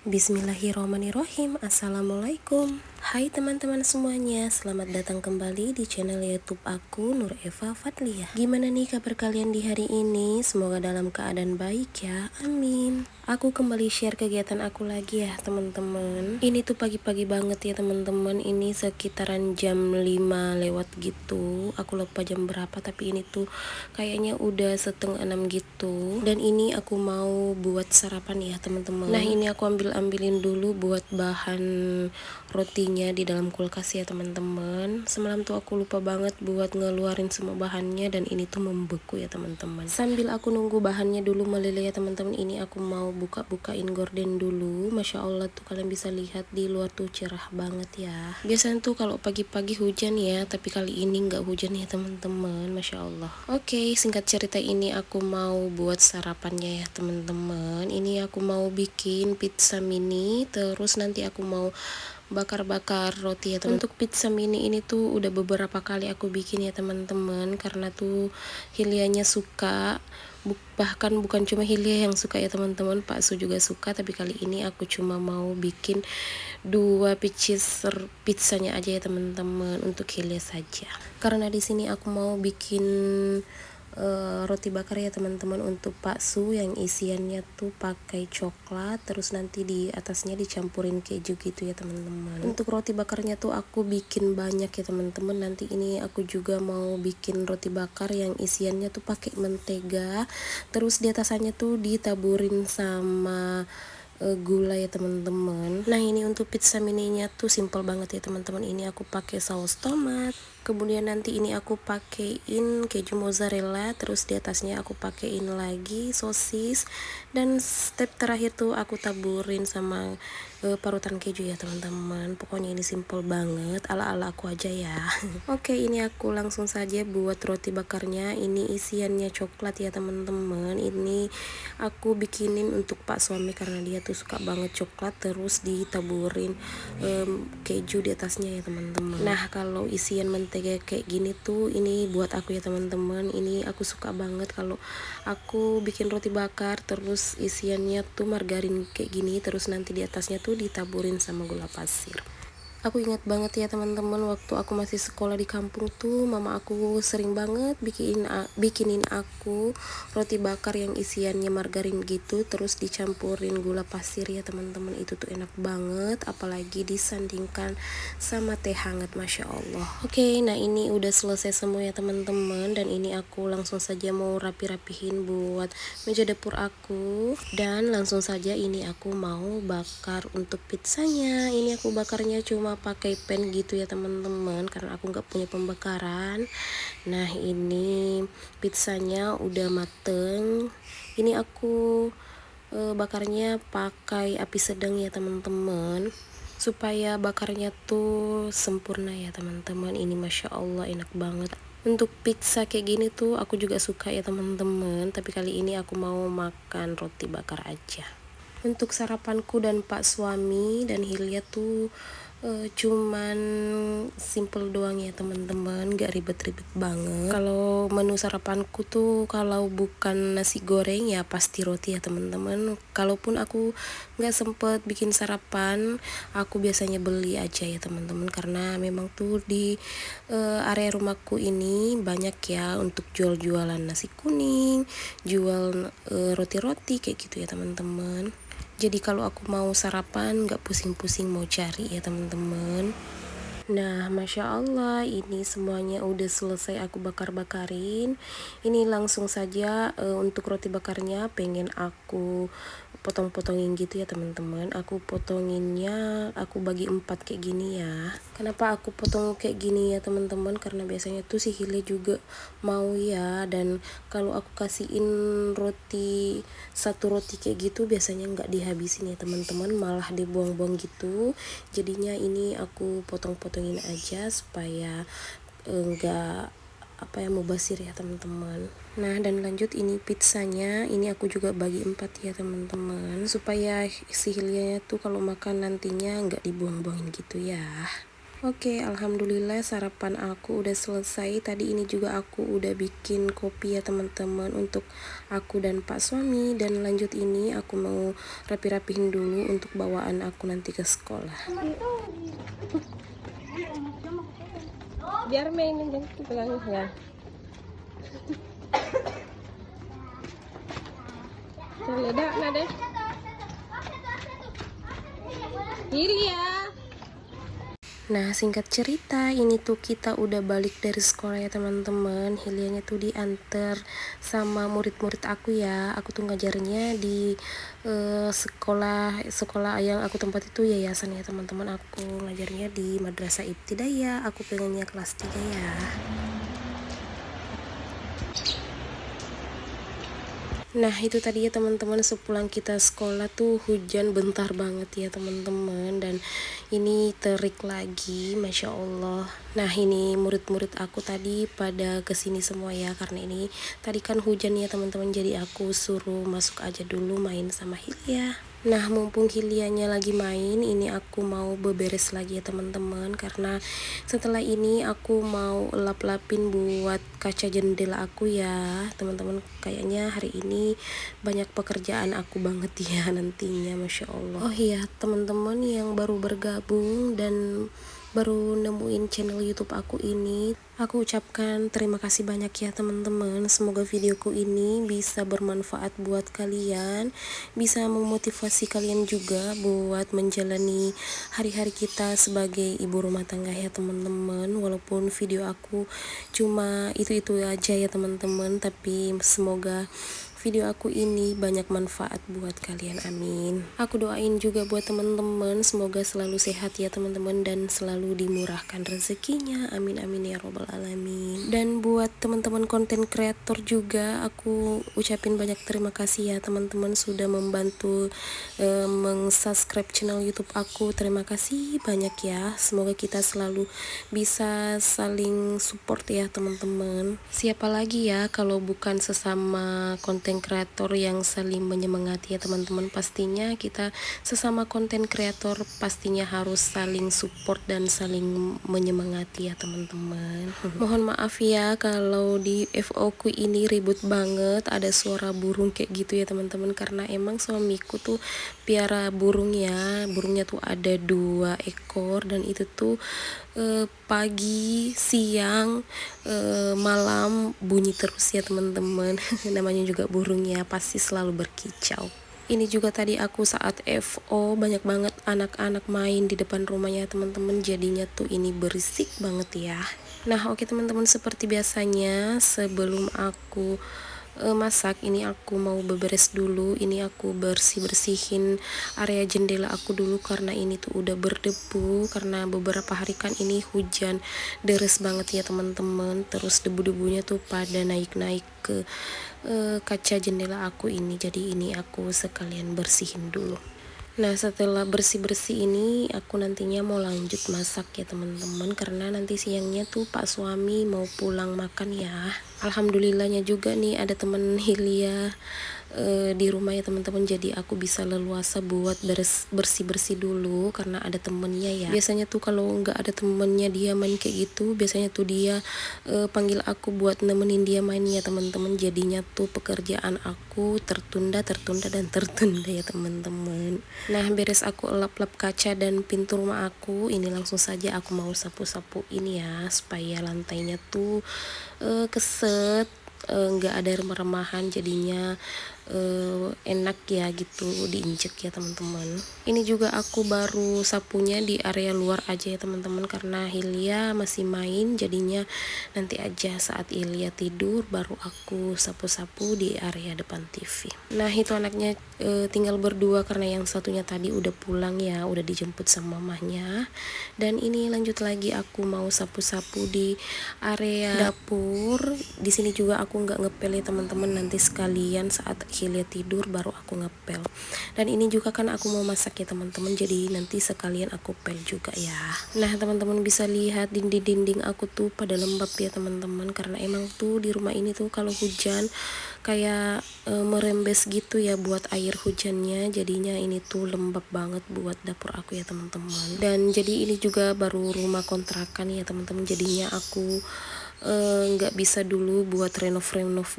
Bismillahirrahmanirrahim. Assalamualaikum. Hai teman-teman semuanya, selamat datang kembali di channel YouTube aku, Nur Eva Fadliyah. Gimana nih kabar kalian di hari ini? Semoga dalam keadaan baik ya, amin. Aku kembali share kegiatan aku lagi ya teman-teman. Ini tuh pagi-pagi banget ya teman-teman. Ini sekitaran jam 5 lewat gitu. Aku lupa jam berapa, tapi ini tuh kayaknya udah setengah 6 gitu. Dan ini aku mau buat sarapan ya teman-teman. Nah ini aku ambilin dulu buat bahan rotinya di dalam kulkas ya teman-teman. Semalam tuh aku lupa banget buat ngeluarin semua bahannya dan ini tuh membeku ya teman-teman. Sambil aku nunggu bahannya dulu meleleh ya teman-teman, ini aku mau bukain gorden dulu. Masya Allah tuh kalian bisa lihat di luar tuh cerah banget ya. Biasanya tuh kalau pagi-pagi hujan ya, tapi kali ini nggak hujan ya teman-teman. Masya Allah. Oke, singkat cerita ini aku mau buat sarapannya ya teman-teman. Ini aku mau bikin pizza mini, terus nanti aku mau bakar-bakar roti ya teman. Untuk pizza mini ini tuh udah beberapa kali aku bikin ya teman-teman, karena tuh Hilianya suka. Bahkan bukan cuma Hilya yang suka ya teman-teman, Pak Su juga suka, tapi kali ini aku cuma mau bikin 2 pieces pizzanya aja ya teman-teman, untuk Hilya saja. Karena di sini aku mau bikin roti bakar ya teman-teman untuk Pak Su yang isiannya tuh pakai coklat, terus nanti di atasnya dicampurin keju gitu ya teman-teman. Untuk roti bakarnya tuh aku bikin banyak ya teman-teman. Nanti ini aku juga mau bikin roti bakar yang isiannya tuh pakai mentega, terus di atasnya tuh ditaburin sama gula ya teman-teman. Nah ini untuk pizza mininya tuh simple banget ya teman-teman. Ini aku pakai saus tomat, kemudian nanti ini aku pakein keju mozzarella, terus di atasnya aku pakein lagi sosis, dan step terakhir tuh aku taburin sama parutan keju ya teman-teman. Pokoknya ini simple banget, ala-ala aku aja ya. Oke, ini aku langsung saja buat roti bakarnya. Ini isiannya coklat ya teman-teman. Ini aku bikinin untuk Pak suami karena dia tuh suka banget coklat, terus ditaburin keju di atasnya ya teman-teman. Nah kalau isian mentega kayak gini tuh ini buat aku ya teman-teman. Ini aku suka banget kalau aku bikin roti bakar terus isiannya tuh margarin kayak gini, terus nanti di atasnya tuh ditaburin sama gula pasir. Aku ingat banget ya teman-teman, waktu aku masih sekolah di kampung tuh mama aku sering banget bikinin aku roti bakar yang isiannya margarin gitu, terus dicampurin gula pasir ya teman-teman. Itu tuh enak banget, apalagi disandingkan sama teh hangat, Masya Allah. Oke, nah ini udah selesai semua ya teman-teman, dan ini aku langsung saja mau rapi-rapihin buat meja dapur aku, dan langsung saja ini aku mau bakar untuk pizzanya. Ini aku bakarnya cuma pakai pan gitu ya teman-teman, karena aku nggak punya pembakaran. Nah ini pizzanya udah mateng. Ini aku bakarnya pakai api sedang ya teman-teman, supaya bakarnya tuh sempurna ya teman-teman. Ini Masya Allah enak banget. Untuk pizza kayak gini tuh aku juga suka ya teman-teman, tapi kali ini aku mau makan roti bakar aja. Untuk sarapanku dan Pak suami dan Hilya tuh cuman simple doang ya teman-teman, gak ribet-ribet banget. Kalau menu sarapanku tuh kalau bukan nasi goreng ya pasti roti ya teman-teman. Kalaupun aku nggak sempet bikin sarapan, aku biasanya beli aja ya teman-teman, karena memang tuh di area rumahku ini banyak ya untuk jual-jualan nasi kuning, jual roti-roti kayak gitu ya teman-teman. Jadi kalau aku mau sarapan nggak pusing-pusing mau cari ya teman-teman. Nah Masya Allah ini semuanya udah selesai aku bakar-bakarin. Ini langsung saja untuk roti bakarnya pengen aku potong-potongin gitu ya teman-teman. Aku potonginnya aku bagi 4 kayak gini ya. Kenapa aku potong kayak gini ya teman-teman, karena biasanya tuh si Hile juga mau ya, dan kalau aku kasihin satu roti kayak gitu biasanya nggak dihabisin ya teman-teman, malah dibuang-buang gitu. Jadinya ini aku potong-potongin aja supaya enggak mubazir ya teman-teman. Nah dan lanjut ini pizzanya, ini aku juga bagi 4 ya teman-teman, supaya si Hilyanya tuh kalau makan nantinya nggak dibuang-buangin gitu ya. Oke, alhamdulillah sarapan aku udah selesai. Tadi ini juga aku udah bikin kopi ya teman-teman untuk aku dan Pak suami. Dan lanjut ini aku mau rapi-rapihin dulu untuk bawaan aku nanti ke sekolah. Biar mainin kan pegangin ya. Cari ada nade. Hilya. Nah, singkat cerita, ini tuh kita udah balik dari sekolah ya teman-teman. Hilyanya tuh diantar sama murid-murid aku ya. Aku tuh ngajarnya di sekolah yang aku tempat itu yayasan ya teman-teman. Aku ngajarnya di Madrasah Ibtidaiyah. Aku pengennya kelas 3 ya. Nah itu tadi ya teman-teman, sepulang kita sekolah tuh hujan bentar banget ya teman-teman. Dan ini terik lagi, Masya Allah. Nah ini murid-murid aku tadi pada kesini semua ya, karena ini tadi kan hujan ya teman-teman. Jadi aku suruh masuk aja dulu main sama Hilya. Nah mumpung Hilyanya lagi main, ini aku mau beberes lagi ya teman-teman, karena setelah ini aku mau lap-lapin buat kaca jendela aku ya teman-teman. Kayaknya hari ini banyak pekerjaan aku banget ya nantinya, Masya Allah. Oh iya teman-teman yang baru bergabung dan baru nemuin channel YouTube aku ini, aku ucapkan terima kasih banyak ya teman-teman. Semoga videoku ini bisa bermanfaat buat kalian, bisa memotivasi kalian juga buat menjalani hari-hari kita sebagai ibu rumah tangga ya teman-teman. Walaupun video aku cuma itu-itu aja ya teman-teman, tapi semoga video aku ini banyak manfaat buat kalian, amin. Aku doain juga buat teman-teman, semoga selalu sehat ya teman-teman, dan selalu dimurahkan rezekinya, amin amin ya robbal alamin. Dan buat teman-teman konten kreator juga aku ucapin banyak terima kasih ya teman-teman sudah membantu meng-subscribe channel YouTube aku. Terima kasih banyak ya, semoga kita selalu bisa saling support ya teman-teman. Siapa lagi ya kalau bukan sesama konten kreator yang saling menyemangati ya teman-teman. Pastinya kita sesama konten kreator pastinya harus saling support dan saling menyemangati ya teman-teman. Mohon maaf ya kalau di FO ku ini ribut banget, ada suara burung kayak gitu ya teman-teman, karena emang suamiku tuh piara burung ya. Burungnya tuh ada 2 ekor, dan itu tuh pagi, siang, malam bunyi terus ya teman-teman. Namanya juga burung ya, pasti selalu berkicau. Ini juga tadi aku saat FO banyak banget anak-anak main di depan rumahnya teman-teman, jadinya tuh ini berisik banget ya. Nah oke teman-teman, seperti biasanya sebelum aku masak, ini aku mau beberes dulu. Ini aku bersih-bersihin area jendela aku dulu, karena ini tuh udah berdebu, karena beberapa hari kan ini hujan deres banget ya teman-teman. Terus debu-debunya tuh pada naik-naik ke kaca jendela aku ini, jadi ini aku sekalian bersihin dulu. Nah setelah bersih-bersih ini aku nantinya mau lanjut masak ya teman-teman, karena nanti siangnya tuh Pak suami mau pulang makan ya. Alhamdulillahnya juga nih ada temen Hilya di rumah ya teman-teman, jadi aku bisa leluasa buat bersih-bersih dulu karena ada temennya ya. Biasanya tuh kalau nggak ada temennya dia main kayak gitu, biasanya tuh dia panggil aku buat nemenin dia main ya teman-teman. Jadinya tuh pekerjaan aku tertunda ya teman-teman. Nah beres aku lap-lap kaca dan pintu rumah aku, ini langsung saja aku mau sapu-sapu ini ya, supaya lantainya tuh keset, nggak ada remah-remahan, jadinya enak ya gitu diinjek ya teman-teman. Ini juga aku baru sapunya di area luar aja ya teman-teman, karena Hilya masih main, jadinya nanti aja saat Hilya tidur baru aku sapu-sapu di area depan TV. Nah itu anaknya tinggal berdua karena yang satunya tadi udah pulang ya, udah dijemput sama mamahnya. Dan ini lanjut lagi aku mau sapu-sapu di area dapur. Di sini juga aku nggak ngepel ya teman-teman, nanti sekalian saat Hilya tidur baru aku ngepel. Dan ini juga kan aku mau masak ya teman-teman, jadi nanti sekalian aku pel juga ya. Nah teman-teman bisa lihat dinding-dinding aku tuh pada lembab ya teman-teman, karena emang tuh di rumah ini tuh kalau hujan kayak merembes gitu ya buat air hujannya, jadinya ini tuh lembab banget buat dapur aku ya teman-teman. Dan jadi ini juga baru rumah kontrakan ya teman-teman, jadinya aku nggak bisa dulu buat renov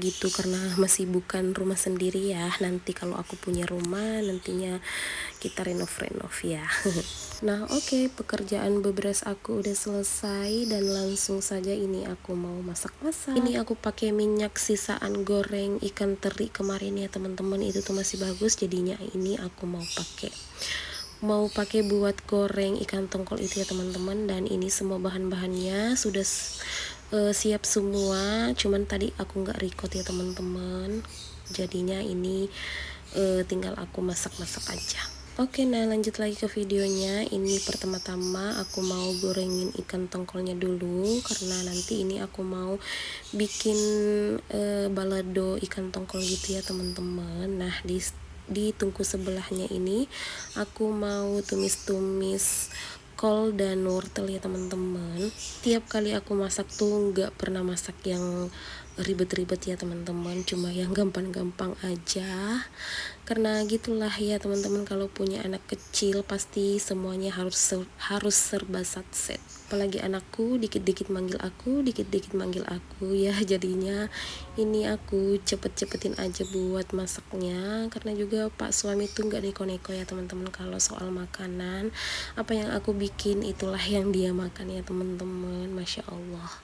gitu karena masih bukan rumah sendiri ya. Nanti kalau aku punya rumah nantinya kita renov ya. Nah oke, pekerjaan beberes aku udah selesai dan langsung saja ini aku mau masak-masak. Ini aku pakai minyak sisaan goreng ikan teri kemarin ya teman-teman, itu tuh masih bagus, jadinya ini aku mau pakai buat goreng ikan tongkol itu ya teman-teman. Dan ini semua bahan-bahannya sudah siap semua, cuman tadi aku nggak record ya teman-teman, jadinya ini tinggal aku masak-masak aja. Oke, nah lanjut lagi ke videonya. Ini pertama-tama aku mau gorengin ikan tongkolnya dulu karena nanti ini aku mau bikin balado ikan tongkol gitu ya teman-teman. Nah di tungku sebelahnya ini aku mau tumis-tumis kol dan wortel ya teman-teman. Tiap kali aku masak tuh nggak pernah masak yang ribet-ribet ya teman-teman, cuma yang gampang-gampang aja. Karena gitulah ya teman-teman, kalau punya anak kecil pasti semuanya harus serba satset. Apalagi anakku dikit-dikit manggil aku ya, jadinya ini aku cepet-cepetin aja buat masaknya. Karena juga pak suami tuh nggak neko-neko ya teman-teman, kalau soal makanan apa yang aku bikin itulah yang dia makan ya teman-teman, masya Allah.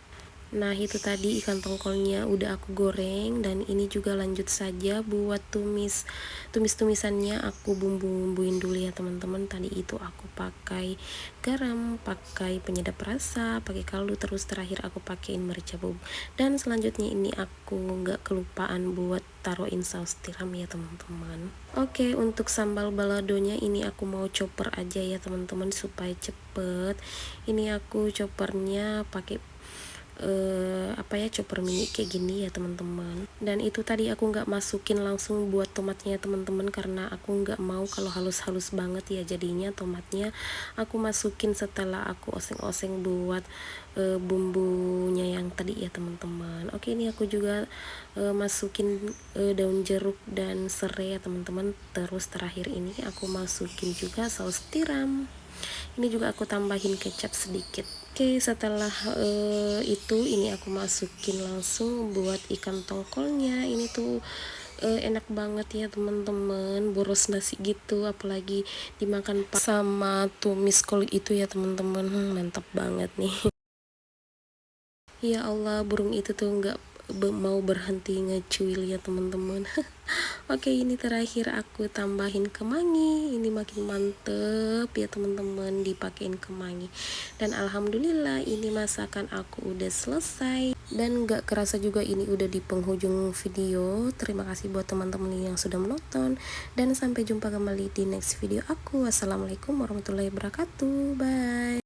Nah itu tadi ikan tongkolnya udah aku goreng, dan ini juga lanjut saja buat tumisannya aku bumbuin dulu ya teman-teman. Tadi itu aku pakai garam, pakai penyedap rasa, pakai kaldu, terus terakhir aku pakein merica bubuk. Dan selanjutnya ini aku nggak kelupaan buat taruhin saus tiram ya teman-teman. Oke, untuk sambal baladonya ini aku mau chopper aja ya teman-teman supaya cepet. Ini aku choppernya pakai chopper mini kayak gini ya teman-teman. Dan itu tadi aku nggak masukin langsung buat tomatnya teman-teman, karena aku nggak mau kalau halus-halus banget ya, jadinya tomatnya aku masukin setelah aku oseng-oseng buat bumbunya yang tadi ya teman-teman. Oke, ini aku juga masukin daun jeruk dan serai ya teman-teman. Terus terakhir ini aku masukin juga saus tiram. Ini juga aku tambahin kecap sedikit. Oke, setelah itu ini aku masukin langsung buat ikan tongkolnya. Ini tuh enak banget ya teman-teman, boros nasi gitu, apalagi dimakan sama tumis kol itu ya teman-teman. Mantap banget nih. Ya Allah, burung itu tuh nggak mau berhenti ngecuil ya teman-teman. Oke, ini terakhir aku tambahin kemangi. Ini makin mantep ya teman-teman dipakein kemangi. Dan alhamdulillah ini masakan aku udah selesai. Dan gak kerasa juga ini udah di penghujung video. Terima kasih buat teman-teman yang sudah menonton. Dan sampai jumpa kembali di next video aku. Wassalamualaikum warahmatullahi wabarakatuh. Bye.